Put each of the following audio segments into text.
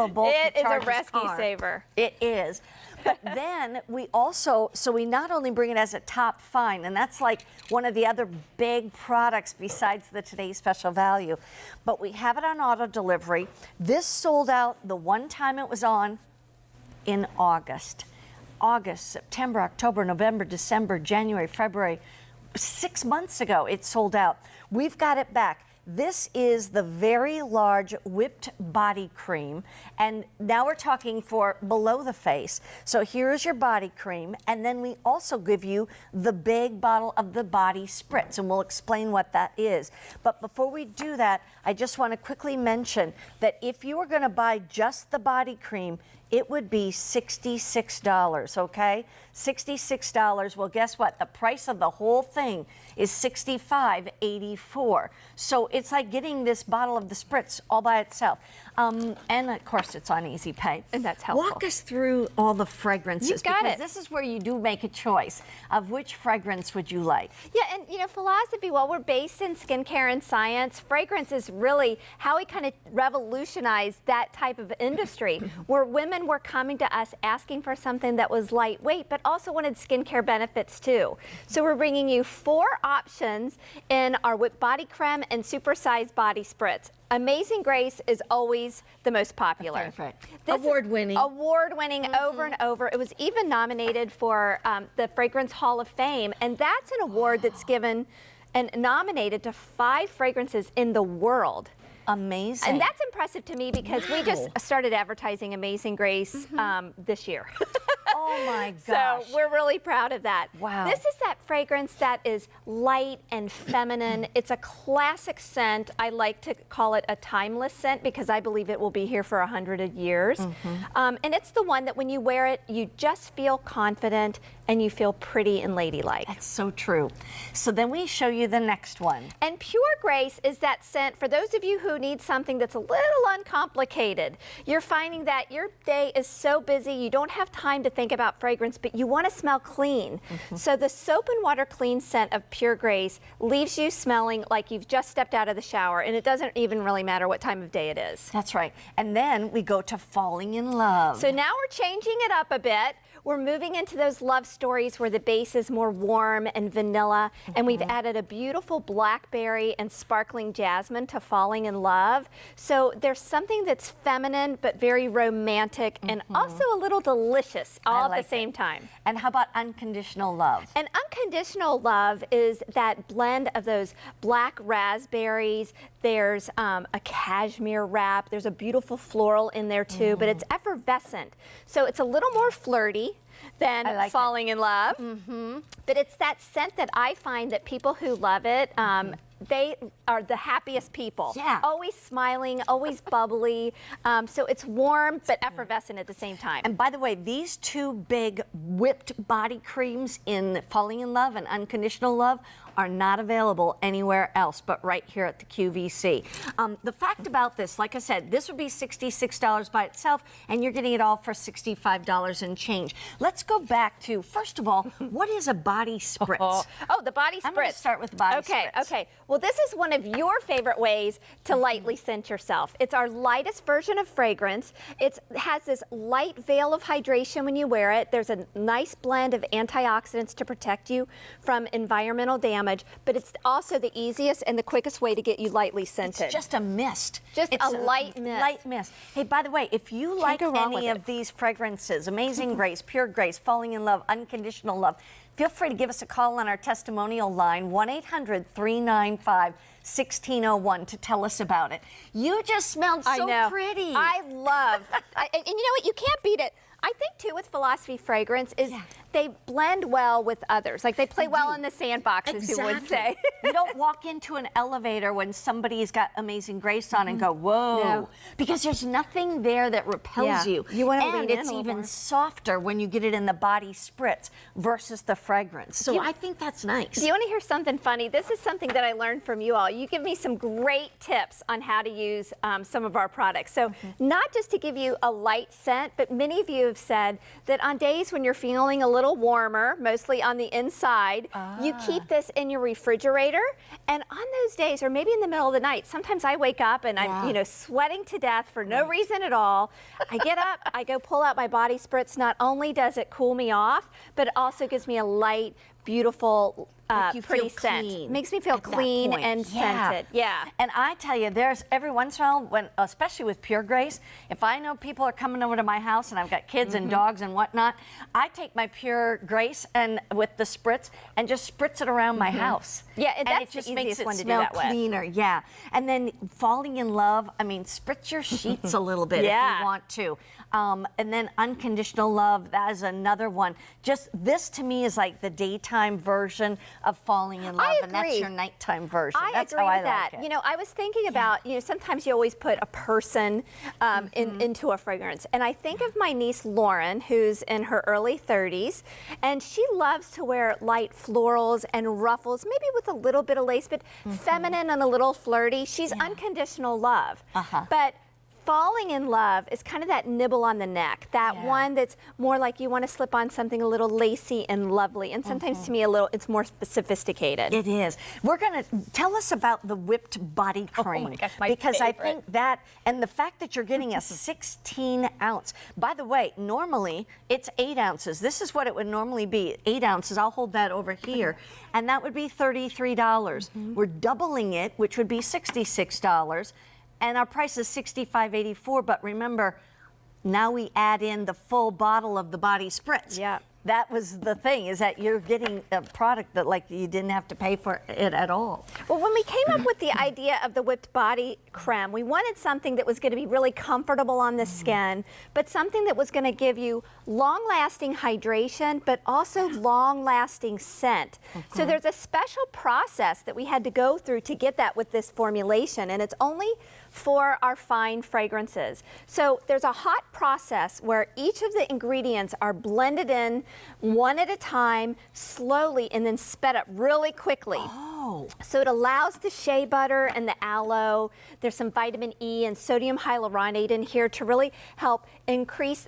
It is a rescue saver. It is. But then we also, so we not only bring it as a top find, and that's like one of the other big products besides the Today's Special Value, but we have it on auto delivery. This sold out the one time it was on in August. August, September, October, November, December, January, February. 6 months ago, it sold out. We've got it back. This is the very large whipped body cream, and now we're talking for below the face. So here's your body cream, and then we also give you the big bottle of the body spritz, and we'll explain what that is. But before we do that, I just want to quickly mention that if you were going to buy just the body cream, it would be $66, okay? $66. Well, guess what? The price of the whole thing is $65.84. So it's like getting this bottle of the spritz all by itself. And of course, it's on Easy Pay. And that's helpful. Walk us through all the fragrances. You got because it. This is where you do make a choice of which fragrance would you like. Yeah, and you know, philosophy, while we're based in skincare and science, fragrance is really how we kind of revolutionized that type of industry, where women were coming to us asking for something that was lightweight, but also wanted skincare benefits too. So we're bringing you 4 options in our whipped body creme and supersized body spritz. Amazing Grace is always the most popular. Award-winning. Award-winning over and over. It was even nominated for the Fragrance Hall of Fame, and that's an award that's given and nominated to 5 fragrances in the world. Amazing. And that's impressive to me because we just started advertising Amazing Grace this year. Oh my gosh. So we're really proud of that. Wow. This is that fragrance that is light and feminine. It's a classic scent. I like to call it a timeless scent because I believe it will be here for 100 years. And it's the one that when you wear it, you just feel confident and you feel pretty and ladylike. That's so true. So then we show you the next one. And Pure Grace is that scent for those of you who need something that's a little uncomplicated. You're finding that your day is so busy, you don't have time to think about fragrance, but you want to smell clean. So the soap and water clean scent of Pure Grace leaves you smelling like you've just stepped out of the shower, and it doesn't even really matter what time of day it is. That's right. And then we go to falling in love. So now we're changing it up a bit. We're moving into those love stories where the base is more warm and vanilla, and we've added a beautiful blackberry and sparkling jasmine to falling in love. So there's something that's feminine but very romantic and also a little delicious all at the same time. And how about unconditional love? And unconditional love is that blend of those black raspberries. There's a cashmere wrap. There's a beautiful floral in there too, but it's effervescent. So it's a little more flirty than falling in love. But it's that scent that I find that people who love it, they are the happiest people. Yeah. Always smiling, always bubbly. So it's warm but effervescent at the same time. And by the way, these 2 big whipped body creams in Falling in Love and Unconditional Love are not available anywhere else but right here at the QVC. The fact about this, like I said, this would be $66 by itself, and you're getting it all for $65 and change. Let's go back to, first of all, what is a body spritz? Oh, the body spritz. I'm going to start with the body spritz. Okay. Well, this is one of your favorite ways to lightly scent yourself. It's our lightest version of fragrance. It has this light veil of hydration when you wear it. There's a nice blend of antioxidants to protect you from environmental damage, but it's also the easiest and the quickest way to get you lightly scented. It's just a mist. Just it's a light mist. Light mist. Hey, by the way, if you like any of these fragrances, Amazing Grace, Pure Grace, Falling in Love, Unconditional Love, feel free to give us a call on our testimonial line, 1-800-395-1601, to tell us about it. You just smelled so pretty. I love, and you know what? You can't beat it. I think, too, with philosophy fragrance is they blend well with others. Like, they play well in the sandbox, as you would say. You don't walk into an elevator when somebody's got Amazing Grace on and go, whoa. No. Because there's nothing there that repels you. You want to lean in it's a little even more. softer when you get it in the body spritz versus the fragrance. So I think that's nice. Do you want to hear something funny? This is something that I learned from you all. You give me some great tips on how to use some of our products. So not just to give you a light scent, but many of you have said that on days when you're feeling a little little warmer, mostly on the inside. You keep this in your refrigerator, and on those days, or maybe in the middle of the night, sometimes I wake up and I'm, sweating to death for no reason at all. I get up, I go pull out my body spritz. Not only does it cool me off, but it also gives me a light, beautiful, pretty scent. Makes me feel clean and scented. Yeah. And I tell you, there's every once in a while, when, especially with Pure Grace, if I know people are coming over to my house and I've got kids and dogs and whatnot, I take my Pure Grace and with the spritz and just spritz it around my house. Yeah, and that's it just the makes easiest it one to do smell that with. cleaner. Yeah. And then falling in love, I mean, spritz your sheets a little bit if you want to. And then unconditional love, that is another one. Just this to me is like the daytime version of falling in love, and that's your nighttime version. That's agree how I with that. like it. You know, I was thinking about, sometimes you always put a person into a fragrance. And I think of my niece Lauren, who's in her early 30s, and she loves to wear light florals and ruffles, maybe with a little bit of lace, but feminine and a little flirty. She's unconditional love. But falling in love is kind of that nibble on the neck, that one that's more like you want to slip on something a little lacy and lovely, and sometimes to me it's more sophisticated. It is. We're going to tell us about the whipped body cream. Oh my gosh, my because favorite. I think that, and the fact that you're getting a 16 ounce. By the way, normally it's 8 ounces. This is what it would normally be, 8 ounces. I'll hold that over here, and that would be $33. We're doubling it, which would be $66. And our price is $65.84, but remember, now we add in the full bottle of the body spritz. Yeah. That was the thing, is that you're getting a product that like you didn't have to pay for it at all. Well, when we came up with the idea of the whipped body creme, we wanted something that was going to be really comfortable on the skin, but something that was going to give you long-lasting hydration, but also long-lasting scent. So there's a special process that we had to go through to get that with this formulation, and it's only for our fine fragrances. So there's a hot process where each of the ingredients are blended in one at a time, slowly, and then sped up really quickly. So it allows the shea butter and the aloe. There's some vitamin E and sodium hyaluronate in here to really help increase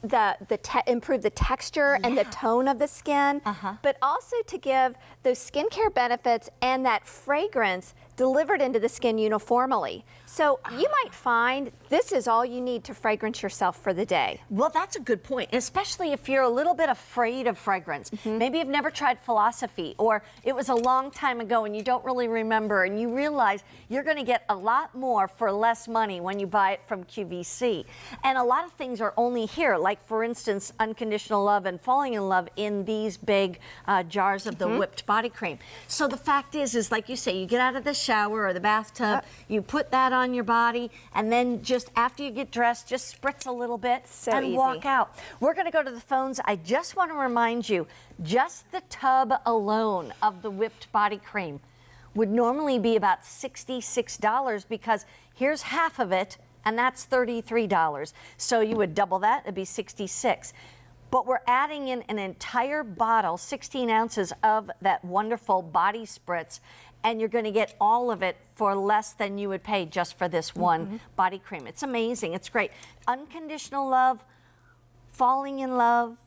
improve the texture and the tone of the skin, but also to give those skincare benefits and that fragrance delivered into the skin uniformly. So you might find this is all you need to fragrance yourself for the day. Well, that's a good point, especially if you're a little bit afraid of fragrance. Maybe you've never tried Philosophy, or it was a long time ago and you don't really remember, and you realize you're going to get a lot more for less money when you buy it from QVC. And a lot of things are only here, like for instance, unconditional love and falling in love in these big jars of the whipped body cream. So the fact is like you say, you get out of the shower or the bathtub, you put that on your body, and then just after you get dressed, just spritz a little bit and walk out. We're going to go to the phones. I just want to remind you, just the tub alone of the whipped body cream would normally be about $66, because here's half of it, and that's $33. So you would double that, it'd be $66. But we're adding in an entire bottle, 16 ounces of that wonderful body spritz, and you're going to get all of it for less than you would pay just for this one body cream. It's amazing. It's great. Unconditional love, falling in love.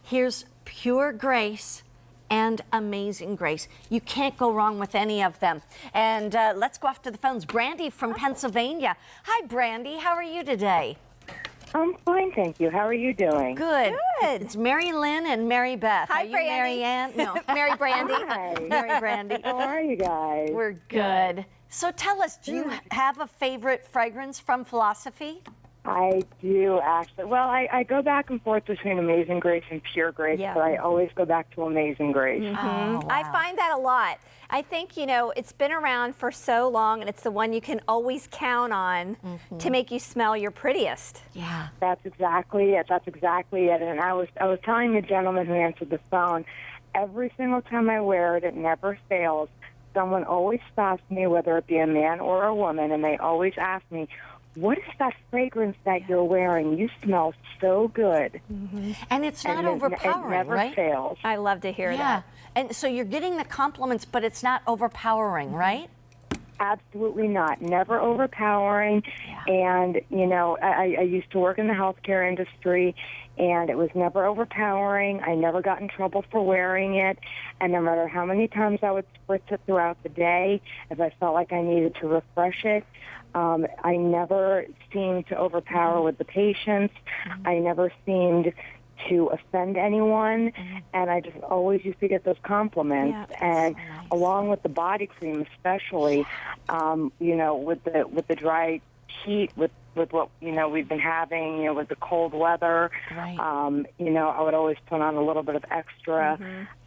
Here's Pure Grace and Amazing Grace. You can't go wrong with any of them. And let's go off to the phones. Brandy from Pennsylvania. Hi, Brandy. How are you today? I'm fine, thank you. How are you doing? Good. Good. It's Mary Lynn and Mary Beth. Hi, are you Brandy. Mary Ann? No. Mary Brandy. Hi. Mary Brandy. How are you guys? We're good. So tell us, do you have a favorite fragrance from Philosophy? I do, actually. Well, I go back and forth between Amazing Grace and Pure Grace, but I always go back to Amazing Grace. Oh, wow. I find that a lot. I think, it's been around for so long, and it's the one you can always count on to make you smell your prettiest. Yeah. That's exactly it. That's exactly it. And I was telling the gentleman who answered the phone, every single time I wear it, it never fails. Someone always stops me, whether it be a man or a woman, and they always ask me, what is that fragrance that you're wearing? You smell so good. And it's not overpowering, it never right? fails. I love to hear that. And so you're getting the compliments, but it's not overpowering, right? Absolutely not. Never overpowering. And, you know, I used to work in the healthcare industry, and it was never overpowering. I never got in trouble for wearing it. And no matter how many times I would spritz it throughout the day, if I felt like I needed to refresh it, I never seemed to overpower with the patients. I never seemed to offend anyone, and I just always used to get those compliments. And so nice. along with the body cream, especially, you know, with the dry heat, with what, you know, we've been having, you know, with the cold weather, Right. you know, I would always put on a little bit of extra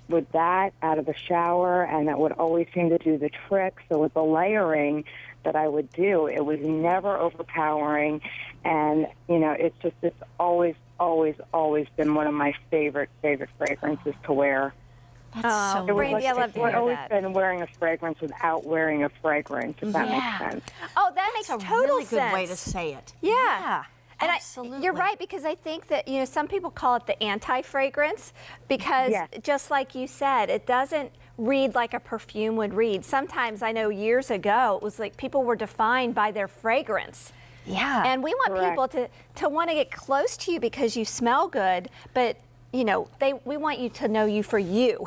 with that out of the shower, and that would always seem to do the trick. So with the layering that I would do, it was never overpowering, and, you know, it's always been one of my favorite fragrances to wear. That's so Brandy, I love to hear I've always that. been wearing a fragrance without wearing a fragrance, if that makes sense. Oh, that makes That's a total really sense. good way to say it. Yeah. And absolutely. you're right, because I think that, you know, some people call it the anti-fragrance because Yes. just like you said, it doesn't read like a perfume would read. Sometimes I know years ago, it was like people were defined by their fragrance. Yeah. And we want Correct. people to want to get close to you because you smell good, but you know, we want you to know you for you.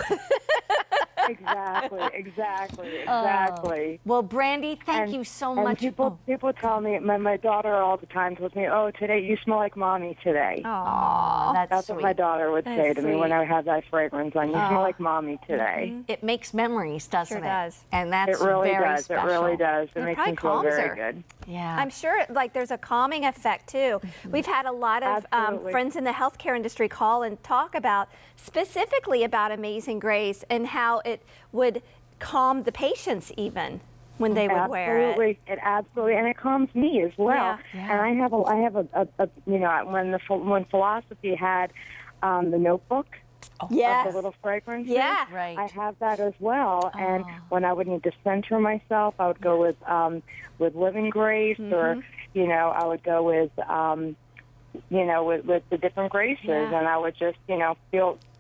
Exactly. Well, Brandy, thank you so much. People tell me, my daughter all the time tells me, "Oh, today you smell like mommy today." Oh, That's sweet. what my daughter would say to me when I have that fragrance on. You smell like mommy today. It makes memories, doesn't Sure it? does. And that's It really very does. special. It really does. It It makes me probably feel calms very her. good. Yeah. I'm sure like there's a calming effect too. We've had a lot of Absolutely. friends in the healthcare industry call and talk about specifically about Amazing Grace and how it would calm the patients even when they would wear it. Absolutely, and it calms me as well. Yeah. Yeah. And I have a you know, when Philosophy had the notebook of Yes. the little fragrances, Yeah. Right. I have that as well. And when I would need to center myself, I would go with Living Grace, or you know, I would go with you know, with the different graces, Yeah. and I would just, you know,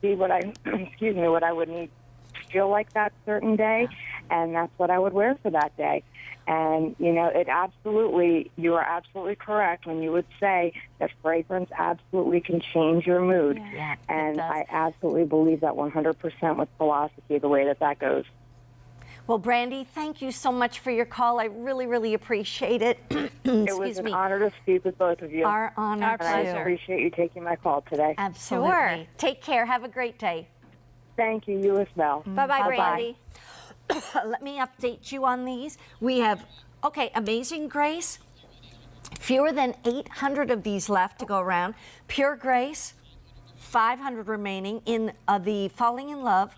see what I excuse me, what I would need to feel like that certain day, and that's what I would wear for that day. And you know, you are absolutely correct when you would say that fragrance absolutely can change your mood. Yeah, it And does. I absolutely believe that 100% with Philosophy, the way that goes. Well, Brandy, thank you so much for your call. I really, really appreciate it. It was Excuse an me. honor to speak with both of you. Our honor, Our and I pleasure. appreciate you taking my call today. Absolutely. Sure. Take care. Have a great day. Thank you. You as well. Bye-bye, Bye-bye. Brandy. Let me update you on these. We have, Amazing Grace. Fewer than 800 of these left to go around. Pure Grace, 500 remaining. In the Falling in Love,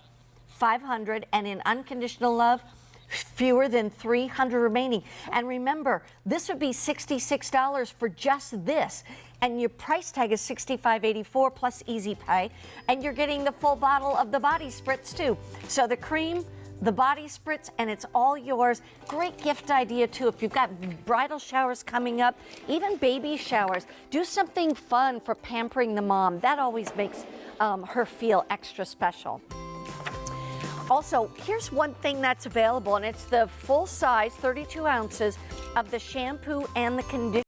500. And in Unconditional Love, fewer than 300 remaining. And remember, this would be $66 for just this. And your price tag is $65.84 plus Easy Pay. And you're getting the full bottle of the body spritz too. So the cream, the body spritz, and it's all yours. Great gift idea too. If you've got bridal showers coming up, even baby showers, do something fun for pampering the mom. That always makes her feel extra special. Also, here's one thing that's available, and it's the full size, 32 ounces of the shampoo and the conditioner.